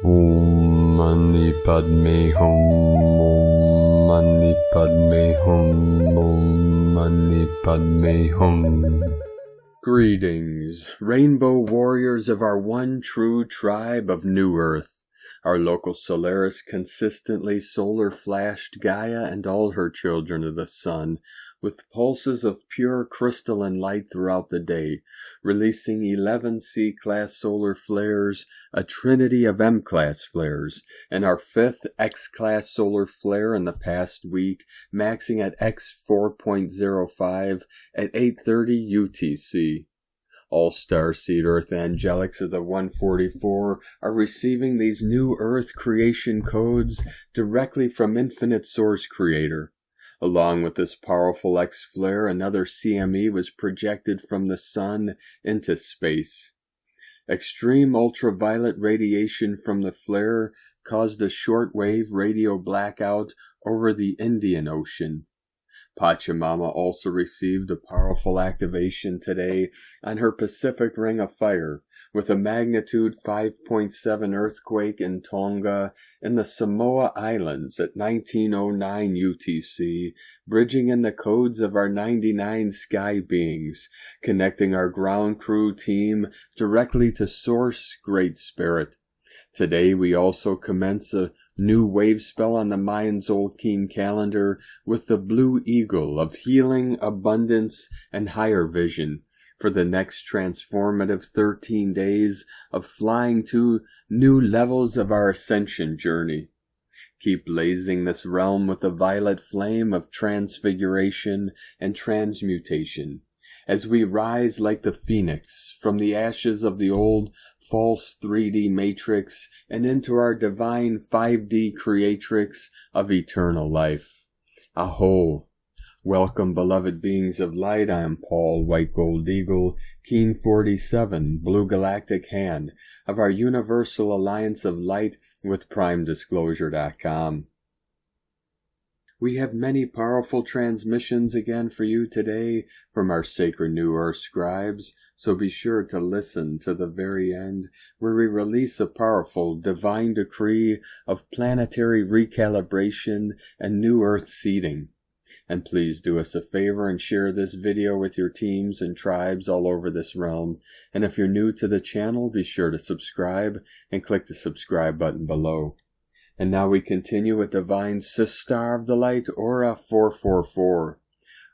Om Mani Padme Hum. Om Mani Padme Hum. Om Mani Padme Hum. Greetings, rainbow warriors of our one true tribe of New Earth. Our local Solaris consistently solar flashed Gaia and all her children of the sun with pulses of pure crystalline light throughout the day, releasing 11 C-class solar flares, a trinity of M-class flares, and our 5th X-class solar flare in the past week, maxing at X 4.05 at 8:30 UTC. All starseed Earth angelics of the 144 are receiving these new Earth creation codes directly from Infinite Source Creator. Along with this powerful X-flare, another CME was projected from the Sun into space. Extreme ultraviolet radiation from the flare caused a shortwave radio blackout over the Indian Ocean. Pachamama also received a powerful activation today on her Pacific Ring of Fire, with a magnitude 5.7 earthquake in Tonga in the Samoa Islands at 1909 UTC, bridging in the codes of our 99 sky beings, connecting our ground crew team directly to Source Great Spirit. Today we also commence a new wave spell on the Mayan Zolkeen calendar with the Blue Eagle of healing, abundance, and higher vision for the next transformative 13 days of flying to new levels of our ascension journey. Keep blazing this realm with the violet flame of transfiguration and transmutation, as we rise like the phoenix from the ashes of the old false 3D matrix and into our divine 5D creatrix of eternal life. A'ho! Welcome, beloved beings of light. I am Paul, White Gold Eagle, Keen 47, Blue Galactic Hand of our Universal Alliance of Light with PrimeDisclosure.com. We have many powerful transmissions again for you today from our sacred New Earth scribes, so be sure to listen to the very end, where we release a powerful divine decree of planetary recalibration and New Earth seeding. And please do us a favor and share this video with your teams and tribes all over this realm. And if you're new to the channel, be sure to subscribe and click the subscribe button below. And now we continue with Divine Sister of the Light, Aurora 444.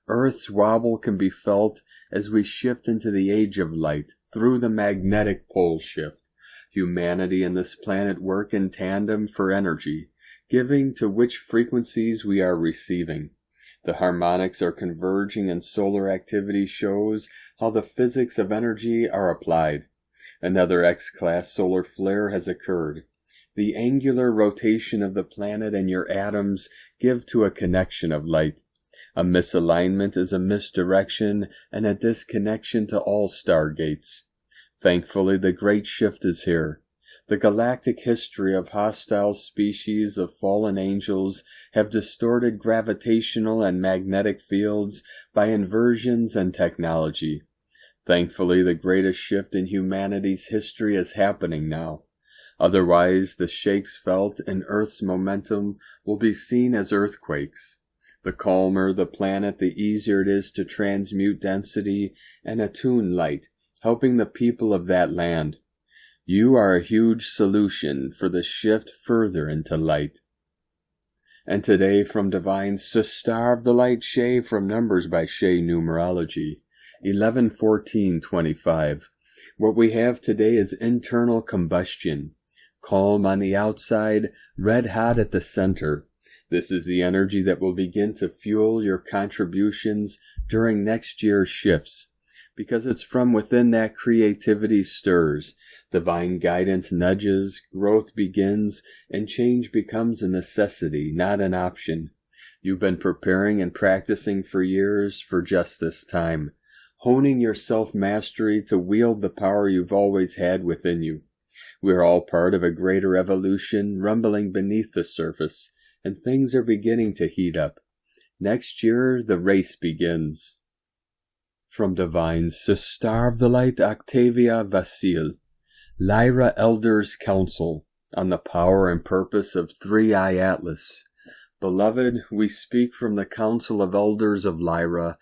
Earth's wobble can be felt as we shift into the age of light through the magnetic pole shift. Humanity and this planet work in tandem for energy, giving to which frequencies we are receiving. The harmonics are converging and solar activity shows how the physics of energy are applied. Another X-class solar flare has occurred. The angular rotation of the planet and your atoms give to a connection of light. A misalignment is a misdirection and a disconnection to all stargates. Thankfully, the great shift is here. The galactic history of hostile species of fallen angels have distorted gravitational and magnetic fields by inversions and technology. Thankfully, the greatest shift in humanity's history is happening now. Otherwise, the shakes felt in Earth's momentum will be seen as earthquakes. The calmer the planet, the easier it is to transmute density and attune light, helping the people of that land. You are a huge solution for the shift further into light. And today from Divine Sister of the Light, Shay, from Numbers by Shay Numerology, 11-14-25. What we have today is internal combustion. Calm on the outside, red hot at the center. This is the energy that will begin to fuel your contributions during next year's shifts. Because it's from within that creativity stirs, divine guidance nudges, growth begins, and change becomes a necessity, not an option. You've been preparing and practicing for years for just this time, honing your self-mastery to wield the power you've always had within you. We're all part of a greater evolution rumbling beneath the surface, and things are beginning to heat up. Next year, the race begins. From Divine Sister of the Light, Octavia Vasile, Lyra Elders Council, on the power and purpose of Three-Eye Atlas. Beloved, we speak from the Council of Elders of Lyra,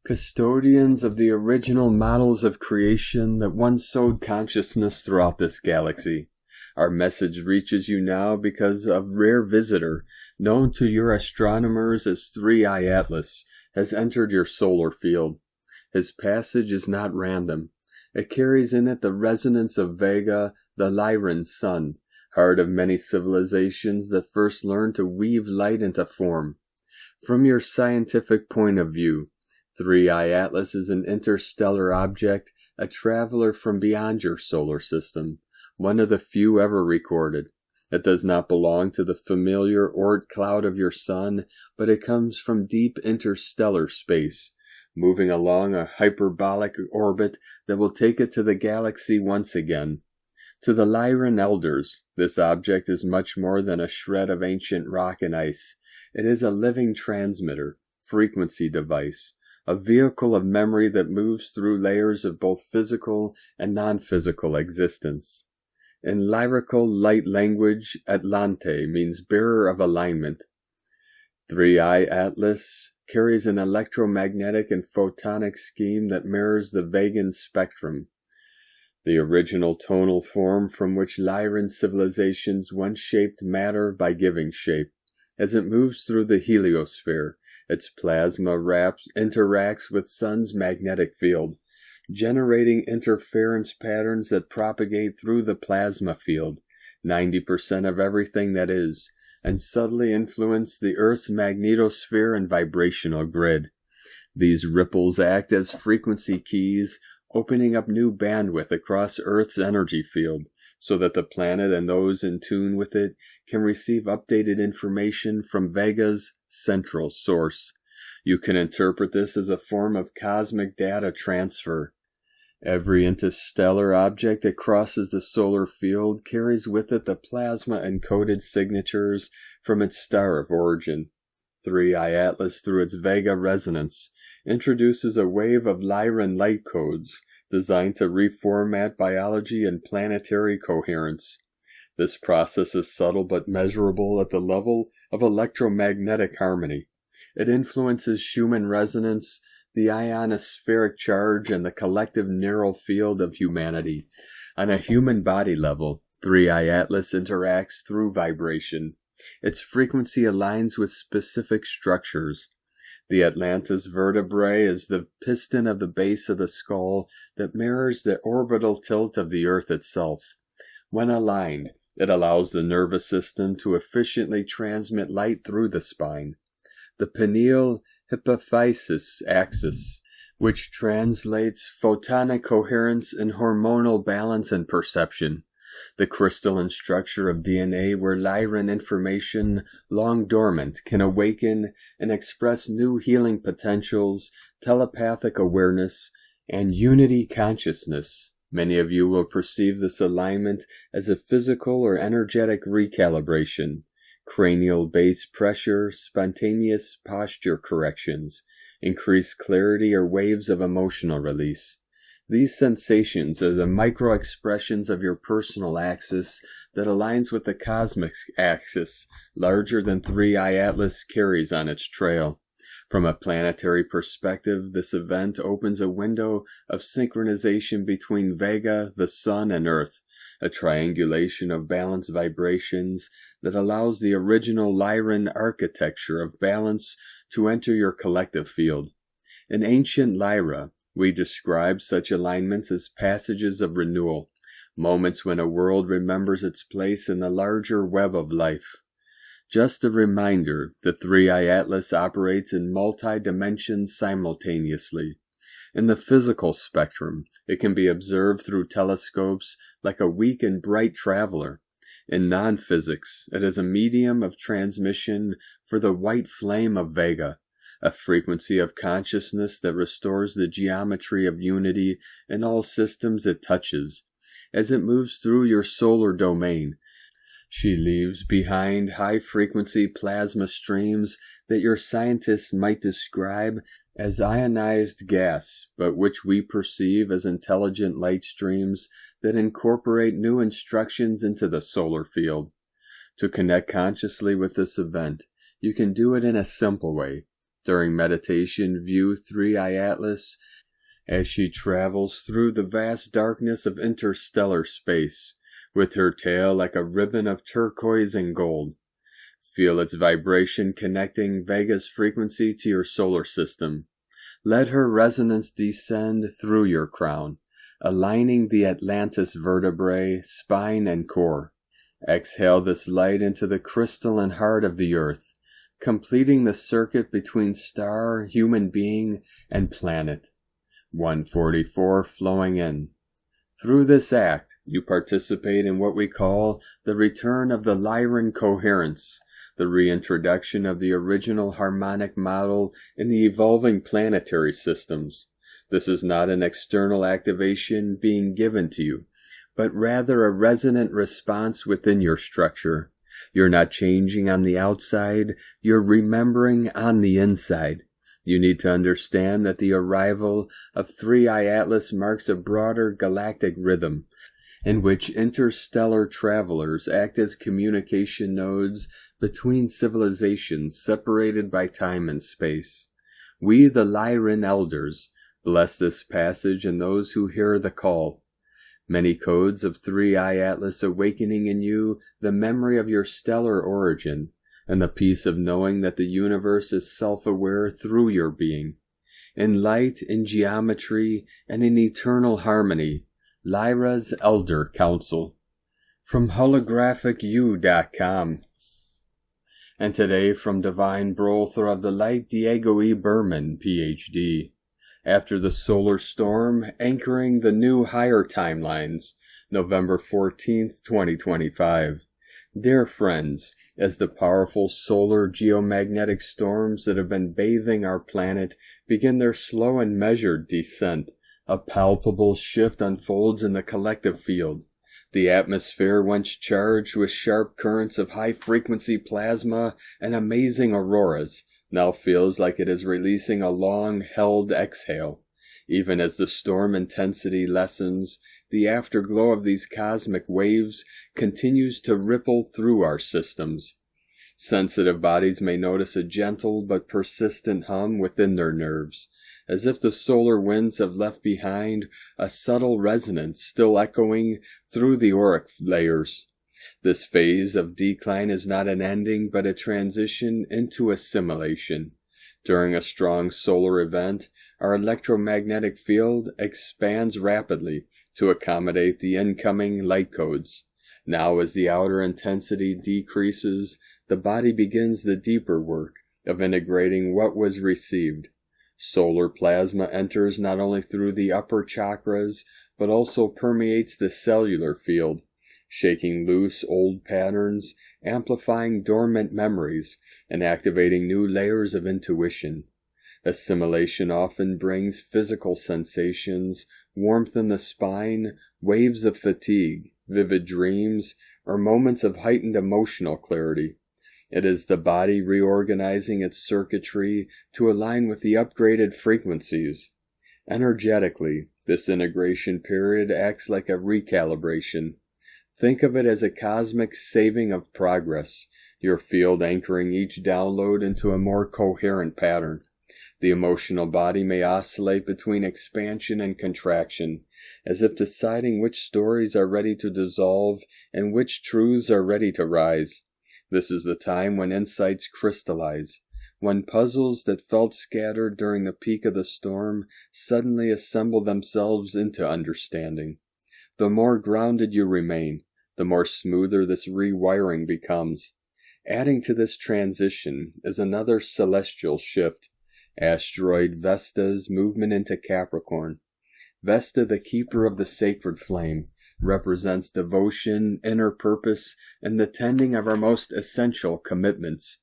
custodians of the original models of creation that once sowed consciousness throughout this galaxy. Our message reaches you now because a rare visitor, known to your astronomers as Three-Eye Atlas, has entered your solar field. His passage is not random. It carries in it the resonance of Vega, the Lyran sun, heart of many civilizations that first learned to weave light into form. From your scientific point of view, Three-Eye Atlas is an interstellar object, a traveler from beyond your solar system, one of the few ever recorded. It does not belong to the familiar Oort cloud of your sun, but it comes from deep interstellar space, moving along a hyperbolic orbit that will take it to the galaxy once again. To the Lyran elders, this object is much more than a shred of ancient rock and ice. It is a living transmitter, frequency device, a vehicle of memory that moves through layers of both physical and non-physical existence. In lyrical light language, Atlante means bearer of alignment. Three-Eye Atlas carries an electromagnetic and photonic scheme that mirrors the Vegan spectrum, the original tonal form from which Lyran civilizations once shaped matter by giving shape. As it moves through the heliosphere, its plasma interacts with Sun's magnetic field, generating interference patterns that propagate through the plasma field, 90% of everything that is, and subtly influence the Earth's magnetosphere and vibrational grid. These ripples act as frequency keys, opening up new bandwidth across Earth's energy field, so that the planet and those in tune with it can receive updated information from Vega's central source. You can interpret this as a form of cosmic data transfer. Every interstellar object that crosses the solar field carries with it the plasma-encoded signatures from its star of origin. Three-Eye Atlas, through its Vega resonance, introduces a wave of Lyran light codes designed to reformat biology and planetary coherence. This process is subtle but measurable at the level of electromagnetic harmony. It influences Schumann resonance, the ionospheric charge, and the collective neural field of humanity. On a human body level, Three-Eye Atlas interacts through vibration. Its frequency aligns with specific structures. The Atlantis vertebrae is the piston of the base of the skull that mirrors the orbital tilt of the Earth itself. When aligned, it allows the nervous system to efficiently transmit light through the spine. The pineal hypophysis axis, which translates photonic coherence and hormonal balance and perception. The crystalline structure of DNA where Lyran information, long dormant, can awaken and express new healing potentials, telepathic awareness, and unity consciousness. Many of you will perceive this alignment as a physical or energetic recalibration, cranial base pressure, spontaneous posture corrections, increased clarity, or waves of emotional release. These sensations are the micro-expressions of your personal axis that aligns with the cosmic axis, larger than Three-Eye Atlas carries on its trail. From a planetary perspective, this event opens a window of synchronization between Vega, the Sun, and Earth, a triangulation of balanced vibrations that allows the original Lyran architecture of balance to enter your collective field. In ancient Lyra, we describe such alignments as passages of renewal, moments when a world remembers its place in the larger web of life. Just a reminder, the Three-Eye Atlas operates in multi-dimensions simultaneously. In the physical spectrum, it can be observed through telescopes like a weak and bright traveler. In non-physics, it is a medium of transmission for the white flame of Vega, a frequency of consciousness that restores the geometry of unity in all systems it touches. As it moves through your solar domain, she leaves behind high-frequency plasma streams that your scientists might describe as ionized gas, but which we perceive as intelligent light streams that incorporate new instructions into the solar field. To connect consciously with this event, you can do it in a simple way. During meditation, view 3i Atlas as she travels through the vast darkness of interstellar space, with her tail like a ribbon of turquoise and gold. Feel its vibration connecting Vega's frequency to your solar system. Let her resonance descend through your crown, aligning the Atlantis vertebrae, spine, and core. Exhale this light into the crystalline heart of the earth, completing the circuit between star, human being, and planet. 144 flowing in. Through this act, you participate in what we call the return of the Lyran coherence, the reintroduction of the original harmonic model in the evolving planetary systems. This is not an external activation being given to you, but rather a resonant response within your structure. You're not changing on the outside, you're remembering on the inside. You need to understand that the arrival of 3i Atlas marks a broader galactic rhythm, in which interstellar travelers act as communication nodes between civilizations separated by time and space. We, the Lyran elders, bless this passage and those who hear the call. Many codes of 3i Atlas awakening in you the memory of your stellar origin, and the peace of knowing that the universe is self-aware through your being. In light, in geometry, and in eternal harmony, Lyra's Elder Council. From holographicu.com. And today from Divine Brother of the Light, Diego E. Berman, Ph.D. After the solar storm, anchoring the new higher timelines, November 14th, 2025. Dear friends, as the powerful solar geomagnetic storms that have been bathing our planet begin their slow and measured descent, a palpable shift unfolds in the collective field. The atmosphere, once charged with sharp currents of high-frequency plasma and amazing auroras, now feels like it is releasing a long-held exhale. Even as the storm intensity lessens, the afterglow of these cosmic waves continues to ripple through our systems. Sensitive bodies may notice a gentle but persistent hum within their nerves, as if the solar winds have left behind a subtle resonance still echoing through the auric layers. This phase of decline is not an ending but a transition into assimilation. During a strong solar event, our electromagnetic field expands rapidly to accommodate the incoming light codes. Now, as the outer intensity decreases, the body begins the deeper work of integrating what was received. Solar plasma enters not only through the upper chakras, but also permeates the cellular field, shaking loose old patterns, amplifying dormant memories, and activating new layers of intuition. Assimilation often brings physical sensations, warmth in the spine, waves of fatigue, vivid dreams, or moments of heightened emotional clarity. It is the body reorganizing its circuitry to align with the upgraded frequencies. Energetically, this integration period acts like a recalibration. Think of it as a cosmic saving of progress, your field anchoring each download into a more coherent pattern. The emotional body may oscillate between expansion and contraction, as if deciding which stories are ready to dissolve and which truths are ready to rise. This is the time when insights crystallize, when puzzles that felt scattered during the peak of the storm suddenly assemble themselves into understanding. The more grounded you remain, the more smoother this rewiring becomes. Adding to this transition is another celestial shift, asteroid Vesta's movement into Capricorn. Vesta, the keeper of the sacred flame, represents devotion, inner purpose, and the tending of our most essential commitments.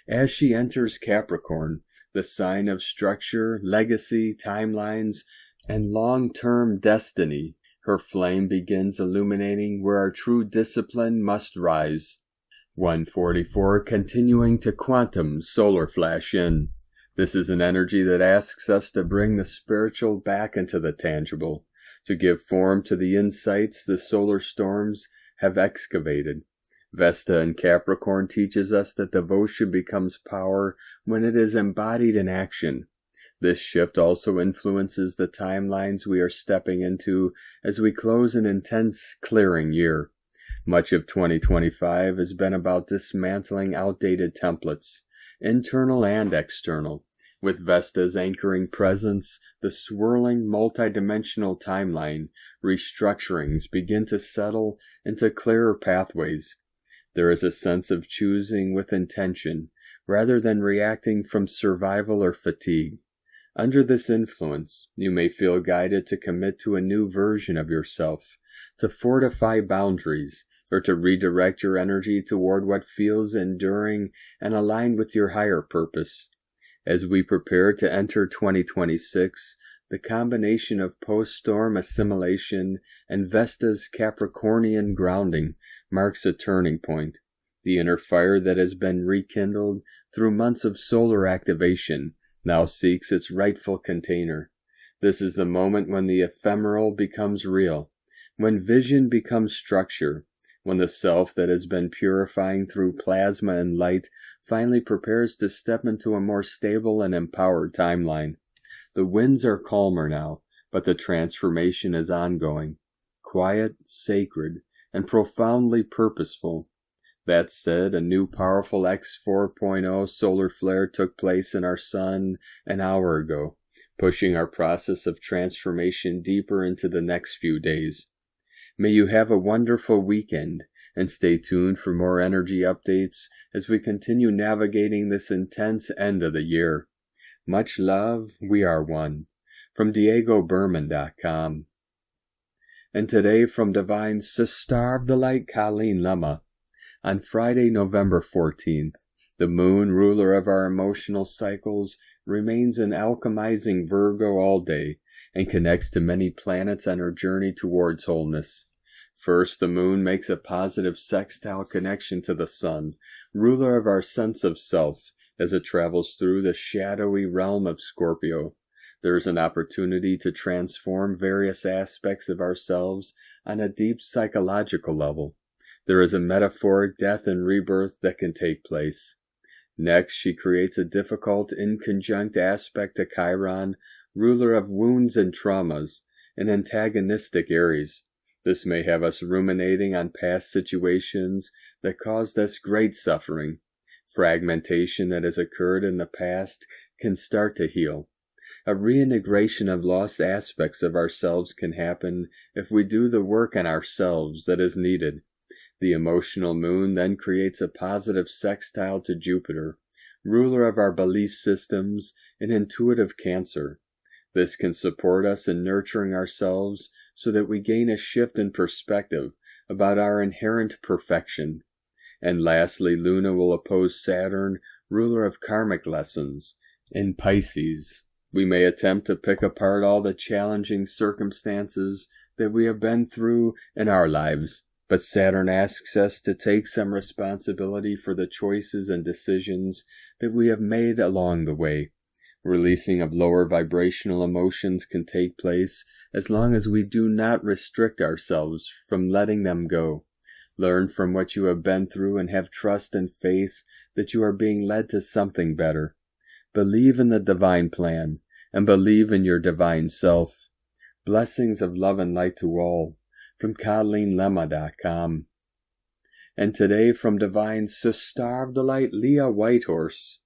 As she enters Capricorn, the sign of structure, legacy, timelines, and long-term destiny, her flame begins illuminating where our true discipline must rise. 144 continuing to quantum solar flash in. This is an energy that asks us to bring the spiritual back into the tangible, to give form to the insights the solar storms have excavated. Vesta in Capricorn teaches us that devotion becomes power when it is embodied in action. This shift also influences the timelines we are stepping into as we close an intense clearing year. Much of 2025 has been about dismantling outdated templates, internal and external. With Vesta's anchoring presence, the swirling multidimensional timeline restructurings begin to settle into clearer pathways. There is a sense of choosing with intention, rather than reacting from survival or fatigue. Under this influence, you may feel guided to commit to a new version of yourself, to fortify boundaries, or to redirect your energy toward what feels enduring and aligned with your higher purpose. As we prepare to enter 2026, the combination of post-storm assimilation and Vesta's Capricornian grounding marks a turning point. The inner fire that has been rekindled through months of solar activation now seeks its rightful container. This is the moment when the ephemeral becomes real, when vision becomes structure, when the self that has been purifying through plasma and light finally prepares to step into a more stable and empowered timeline. The winds are calmer now, but the transformation is ongoing, quiet, sacred, and profoundly purposeful. That said, a new powerful X 4.0 solar flare took place in our sun an hour ago, pushing our process of transformation deeper into the next few days. May you have a wonderful weekend, and stay tuned for more energy updates as we continue navigating this intense end of the year. Much love, we are one. From DiegoBerman.com. And today from Divine Sister of the Light, Colleen Lemma. On Friday, November 14th, the moon, ruler of our emotional cycles, remains in alchemizing Virgo all day and connects to many planets on her journey towards wholeness. First, the moon makes a positive sextile connection to the sun, ruler of our sense of self, as it travels through the shadowy realm of Scorpio. There is an opportunity to transform various aspects of ourselves on a deep psychological level. There is a metaphoric death and rebirth that can take place. Next, she creates a difficult inconjunct aspect to Chiron, ruler of wounds and traumas, an antagonistic Aries. This may have us ruminating on past situations that caused us great suffering. Fragmentation that has occurred in the past can start to heal. A reintegration of lost aspects of ourselves can happen if we do the work on ourselves that is needed. The emotional moon then creates a positive sextile to Jupiter, ruler of our belief systems and intuitive Cancer. This can support us in nurturing ourselves so that we gain a shift in perspective about our inherent perfection. And lastly, Luna will oppose Saturn, ruler of karmic lessons, in Pisces. We may attempt to pick apart all the challenging circumstances that we have been through in our lives, but Saturn asks us to take some responsibility for the choices and decisions that we have made along the way. Releasing of lower vibrational emotions can take place as long as we do not restrict ourselves from letting them go. Learn from what you have been through and have trust and faith that you are being led to something better. Believe in the divine plan and believe in your divine self. Blessings of love and light to all. From ColleenLemma.com. And today from Divine Sister of the Light, Leah Whitehorse.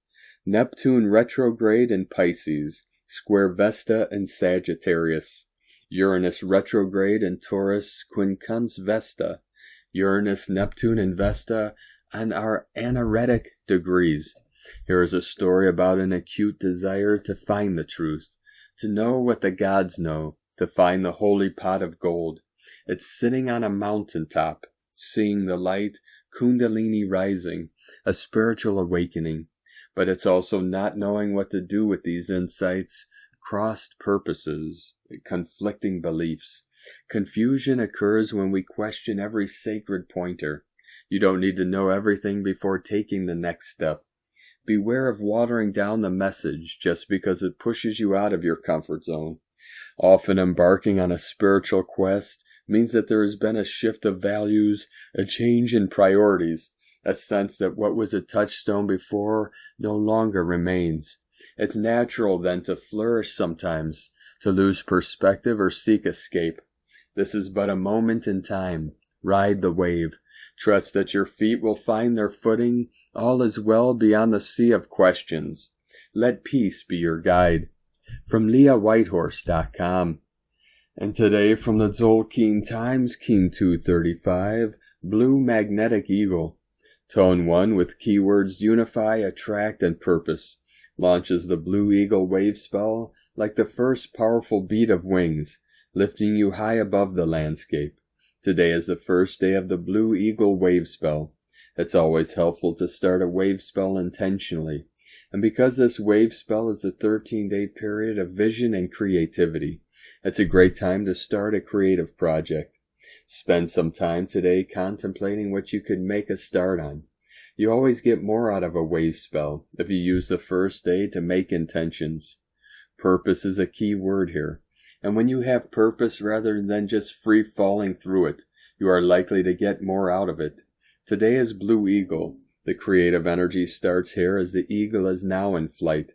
Neptune retrograde in Pisces, square Vesta in Sagittarius. Uranus retrograde in Taurus, quincunx Vesta. Uranus, Neptune, and Vesta on our anaretic degrees. Here is a story about an acute desire to find the truth, to know what the gods know, to find the holy pot of gold. It's sitting on a mountaintop, seeing the light, Kundalini rising, a spiritual awakening. But it's also not knowing what to do with these insights, crossed purposes, conflicting beliefs. Confusion occurs when we question every sacred pointer. You don't need to know everything before taking the next step. Beware of watering down the message just because it pushes you out of your comfort zone. Often embarking on a spiritual quest means that there has been a shift of values, a change in priorities, a sense that what was a touchstone before no longer remains. It's natural then to flourish sometimes, to lose perspective or seek escape. This is but a moment in time. Ride the wave. Trust that your feet will find their footing. All is well beyond the sea of questions. Let peace be your guide. From LeahWhitehorse.com. And today from the Tzolk'in Times, King 235, Blue Magnetic Eagle. Tone 1 with keywords unify, attract, and purpose. Launches the Blue Eagle wave spell like the first powerful beat of wings, lifting you high above the landscape. Today is the first day of the Blue Eagle wave spell. It's always helpful to start a wave spell intentionally. And because this wave spell is a 13-day period of vision and creativity, it's a great time to start a creative project. Spend some time today contemplating what you could make a start on. You always get more out of a wave spell if you use the first day to make intentions. Purpose is a key word here. And when you have purpose rather than just free falling through it, you are likely to get more out of it. Today is Blue Eagle. The creative energy starts here as the eagle is now in flight.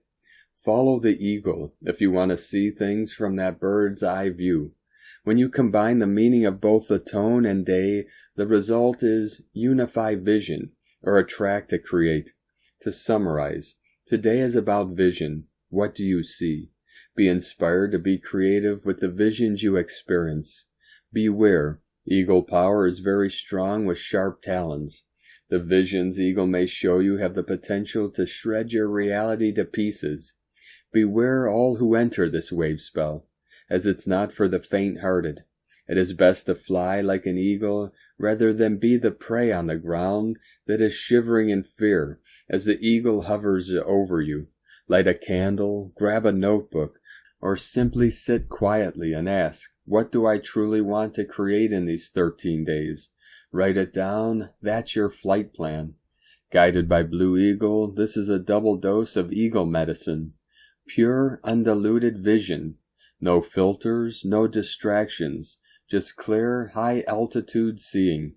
Follow the eagle if you want to see things from that bird's eye view. When you combine the meaning of both the tone and day, the result is unify vision, or attract to create. To summarize, today is about vision. What do you see? Be inspired to be creative with the visions you experience. Beware, eagle power is very strong with sharp talons. The visions eagle may show you have the potential to shred your reality to pieces. Beware all who enter this wave spell, as it's not for the faint-hearted. It is best to fly like an eagle rather than be the prey on the ground that is shivering in fear as the eagle hovers over you. Light a candle, grab a notebook, or simply sit quietly and ask, what do I truly want to create in these 13 days? Write it down. That's your flight plan. Guided by Blue Eagle, this is a double dose of eagle medicine. Pure, undiluted vision. No filters, no distractions. Just clear, high-altitude seeing.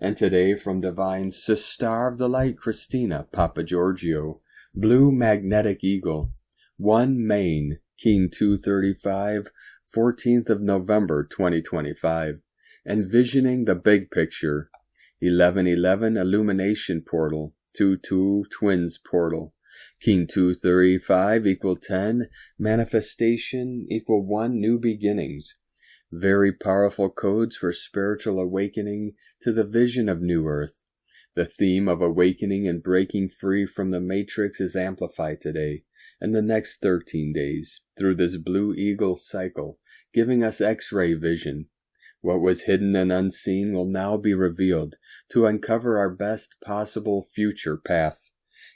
And today from Divine Sister of the Light, Christina Papagiorgio, Blue Magnetic Eagle. 1 Main, King 235, 14th of November 2025. Envisioning the Big Picture. 1111 Illumination Portal. 22 Twins Portal. King 235 equal 10. Manifestation equal 1 New Beginnings. Very powerful codes for spiritual awakening to the vision of New Earth. The theme of awakening and breaking free from the matrix is amplified today and the next 13 days through this Blue Eagle cycle, giving us X-ray vision. What was hidden and unseen will now be revealed to uncover our best possible future path.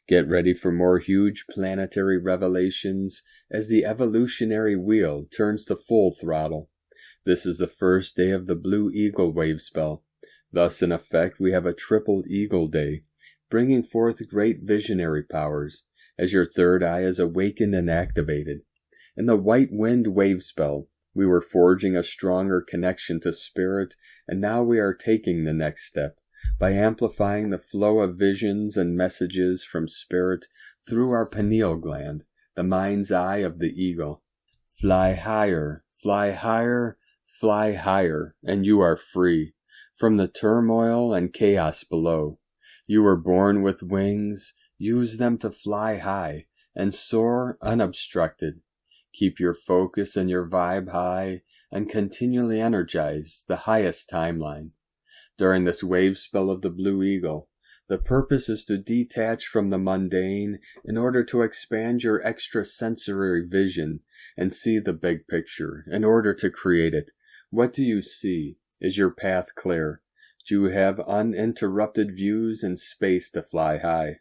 Get ready for more huge planetary revelations as the evolutionary wheel turns to full throttle. This is the first day of the Blue Eagle wave spell. Thus, in effect, we have a tripled Eagle Day, bringing forth great visionary powers as your third eye is awakened and activated. In the White Wind wave spell, we were forging a stronger connection to spirit, and now we are taking the next step by amplifying the flow of visions and messages from spirit through our pineal gland, the mind's eye of the eagle. Fly higher, fly higher, fly higher, and you are free from the turmoil and chaos below. You were born with wings. Use them to fly high and soar unobstructed. Keep your focus and your vibe high and continually energize the highest timeline. During this wave spell of the Blue Eagle, the purpose is to detach from the mundane in order to expand your extrasensory vision and see the big picture in order to create it. What do you see? Is your path clear? Do you have uninterrupted views and space to fly high?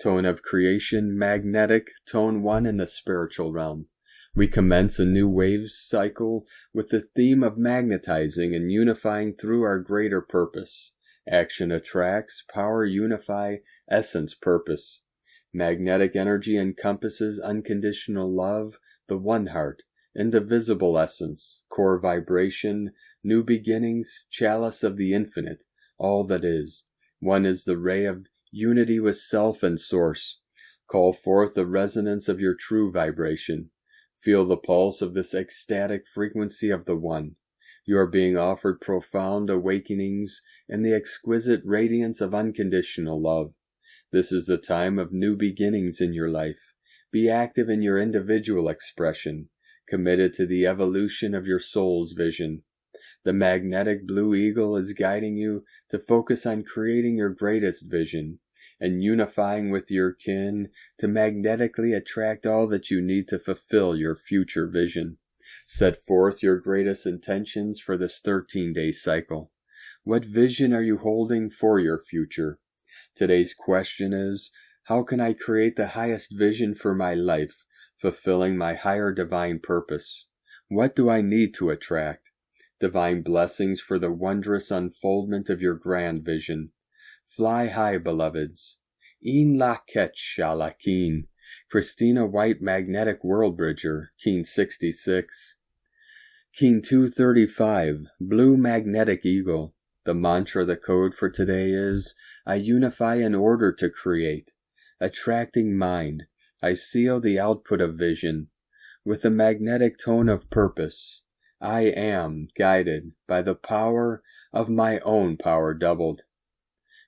Tone of creation, magnetic, tone 1 in the spiritual realm. We commence a new wave cycle with the theme of magnetizing and unifying through our greater purpose. Action attracts, power unify, essence purpose. Magnetic energy encompasses unconditional love, the one heart, indivisible essence, core vibration, new beginnings, chalice of the infinite, all that is. One is the ray of unity with self and source. Call forth the resonance of your true vibration. Feel the pulse of this ecstatic frequency of the One. You are being offered profound awakenings and the exquisite radiance of unconditional love. This is the time of new beginnings in your life. Be active in your individual expression, committed to the evolution of your soul's vision. The magnetic blue eagle is guiding you to focus on creating your greatest vision and unifying with your kin to magnetically attract all that you need to fulfill your future vision. Set forth your greatest intentions for this 13-day cycle. What vision are you holding for your future? Today's question is, how can I create the highest vision for my life, fulfilling my higher divine purpose? What do I need to attract? Divine blessings for the wondrous unfoldment of your grand vision. Fly high, beloveds. In la ketch a la keen. Christina White, Magnetic World Bridger, Keen 66. Keen 235, Blue Magnetic Eagle. The mantra, the code for today is, I unify in order to create. Attracting mind, I seal the output of vision. With the magnetic tone of purpose, I am guided by the power of my own power doubled.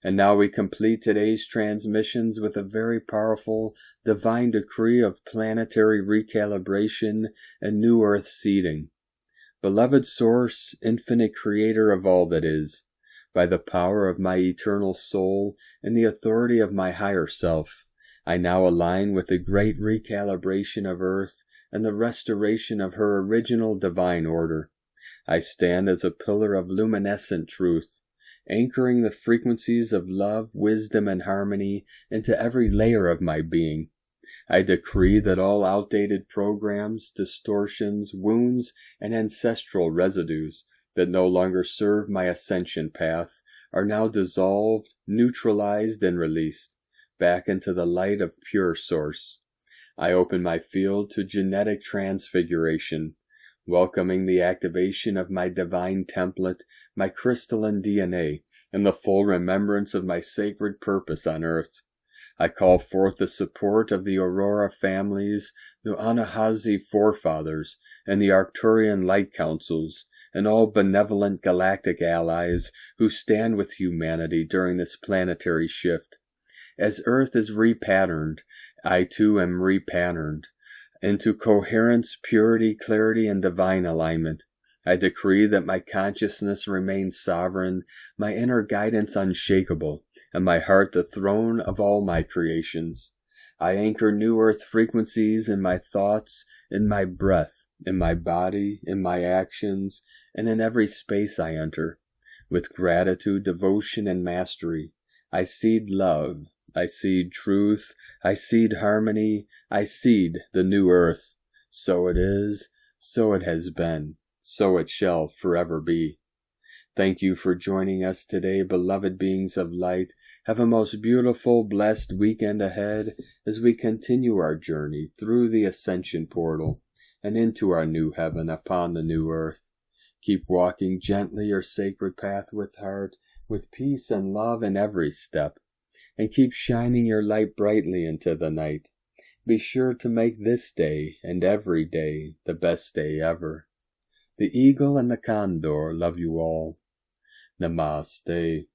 And now we complete today's transmissions with a very powerful divine decree of planetary recalibration and new earth seeding. Beloved Source, infinite creator of all that is, by the power of my eternal soul and the authority of my higher self, I now align with the great recalibration of earth and the restoration of her original divine order. I stand as a pillar of luminescent truth, anchoring the frequencies of love, wisdom, and harmony into every layer of my being. I decree that all outdated programs, distortions, wounds, and ancestral residues that no longer serve my ascension path are now dissolved, neutralized, and released back into the light of pure source. I open my field to genetic transfiguration, welcoming the activation of my divine template, my crystalline DNA, and the full remembrance of my sacred purpose on earth. I call forth the support of the Aurora families, the Anahazi forefathers, and the Arcturian light councils, and all benevolent galactic allies who stand with humanity during this planetary shift. As Earth is repatterned, I too am repatterned into coherence, purity, clarity, and divine alignment. I decree that my consciousness remains sovereign, my inner guidance unshakable, and my heart the throne of all my creations. I anchor new earth frequencies in my thoughts, in my breath, in my body, in my actions, and in every space I enter. With gratitude, devotion, and mastery, I seed love, I seed truth, I seed harmony, I seed the new earth. So it is, so it has been, so it shall forever be. Thank you for joining us today, beloved beings of light. Have a most beautiful, blessed weekend ahead as we continue our journey through the ascension portal and into our new heaven upon the new earth. Keep walking gently your sacred path with heart, with peace and love in every step, and keep shining your light brightly into the night. Be sure to make this day and every day the best day ever. The eagle and the condor love you all. Namaste.